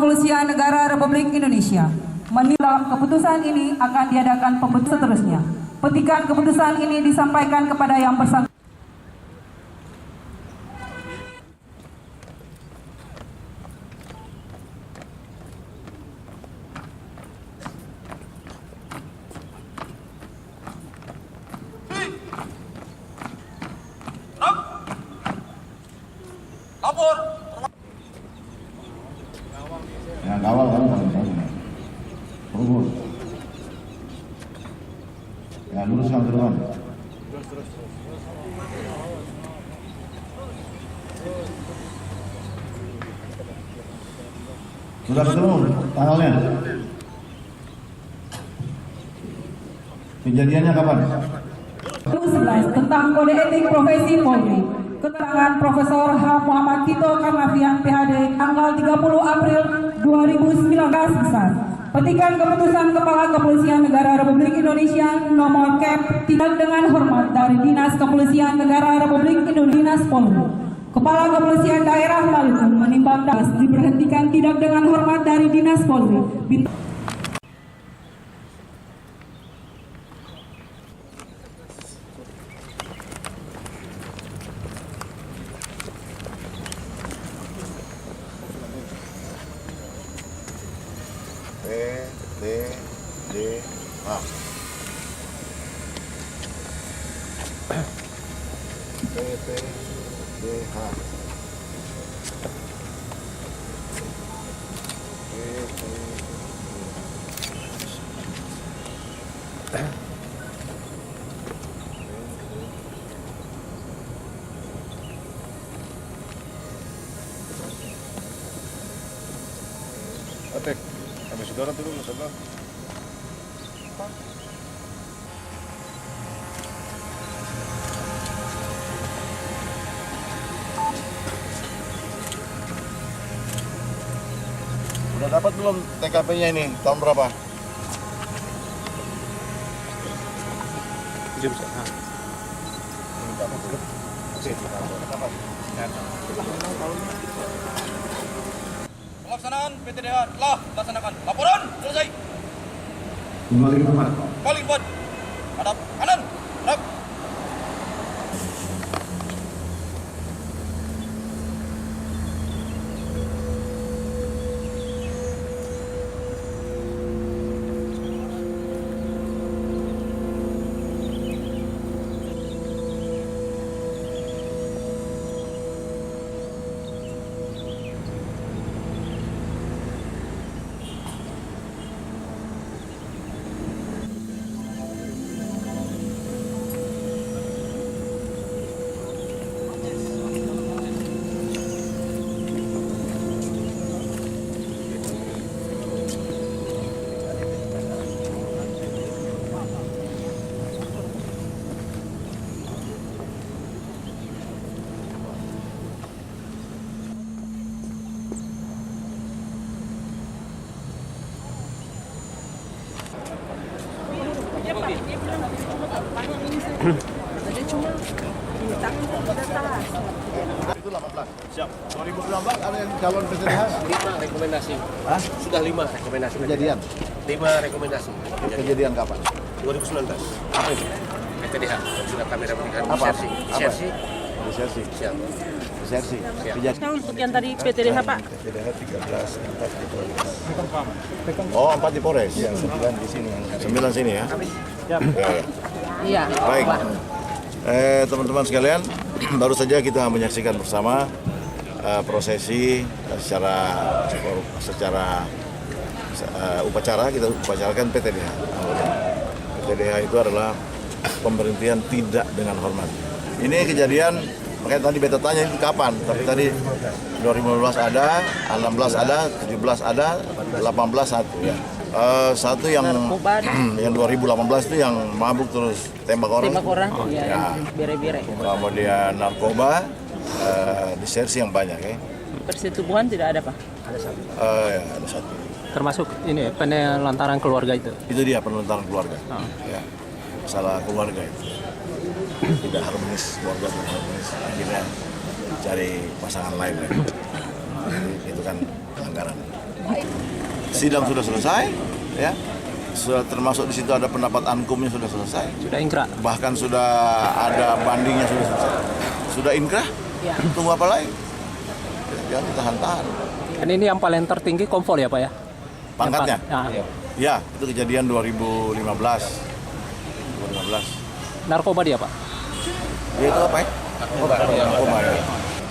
Kepolisian Negara Republik Indonesia. Menilai keputusan ini akan diadakan pembentukan seterusnya. Petikan keputusan ini disampaikan kepada yang bersangkutan. Lapor. Ya, kawal kamu berubur. Ya, luruskan ke depan. Sudah ketemu tanggalnya? Kejadiannya kapan? 11 tentang kode etik profesi Polri. Keterangan Profesor H. Muhammad Tito Karnavian PhD tanggal 30 April 2019 besar. Petikan keputusan Kepala Kepolisian Negara Republik Indonesia nomor KEP tidak dengan hormat dari Dinas Kepolisian Negara Republik Indonesia Polri. Kepala Kepolisian Daerah Maluku menimbang das diberhentikan tidak dengan hormat dari Dinas Polri. PTDH. Atek, kami saudara dulu, saudara. Udah dapat belum TKP-nya ini? Tahun berapa? Jam sana. Pelaksanaan PTDH telah dilaksanakan. Laporan selesai. Kembali ke tempat. Kembali ke depan. Hadap kanan. Hadap. Itu 18. Siap. 2019 ada yang calon PTDH? 5 rekomendasi. Hah? Sudah 5 rekomendasi. Kejadian? 5 rekomendasi. Kejadian kapan? 2019. Apa itu? PTDH yang sudah kami rekomendasikan. Apa? Disersi. Apa? Disersi. Disersi. Siap. Disersi. Siap. Kejadian. Untuk yang tadi PTDH Pak? PTDH 13, 4 di Polres. Oh, 4 di Polres? Iya, 9 di sini. 9 sini ya? Ya, ya. Iya. Baik. Teman-teman sekalian, baru saja kita menyaksikan bersama prosesi secara upacara kita upacarakan PTDH. PTDH itu adalah pemberhentian tidak dengan hormat. Ini kejadian, makanya tadi beta tanya itu kapan, tapi tadi 2015 ada, 16 ada, 17 ada, 18 satu ya. Satu yang 2018 itu yang mabuk terus tembak orang. Tembak orang, Ya. bere-bere. Kemudian narkoba, disersi yang banyak ya. Persetubuhan tidak ada Pak? Ya, ada satu. Termasuk ini penelantaran keluarga itu. Itu dia penentangan keluarga. Ya, masalah keluarga itu. Tidak harmonis, keluarga tidak harmonis. Akhirnya cari pasangan lain. Itu kan pelanggaran. Sidang sudah selesai, ya. Sudah termasuk di situ ada pendapat ankumnya sudah selesai. Sudah ingkrah. Bahkan sudah ada bandingnya sudah selesai. Sudah inkrah? Ya. Tunggu apa lagi? Jangan ditahan-tahan. Dan ini yang paling tertinggi konvol ya Pak ya? Pangkatnya? Nah, Ya, itu kejadian 2015. narkoba dia Pak? Ya itu apa ya? Narkoba. Ya.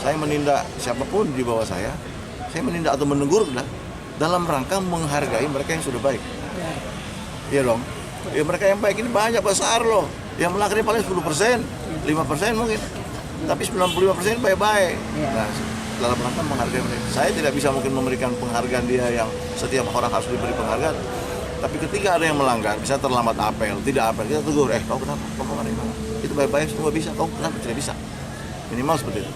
Saya menindak siapapun di bawah saya menindak atau menegur dalam rangka menghargai mereka yang sudah baik. Iya dong. Ya mereka yang baik ini banyak besar loh. Yang melanggar paling 10%, 5% mungkin. Tapi 95% baik-baik. Nah, dalam rangka menghargai mereka. Saya tidak bisa mungkin memberikan penghargaan dia yang setiap orang harus diberi penghargaan. Tapi ketika ada yang melanggar, bisa terlambat apel, tidak apel, kita tegur, kau kenapa? Kau kemana? Itu baik-baik semua bisa, kau kenapa tidak bisa? Minimal seperti itu.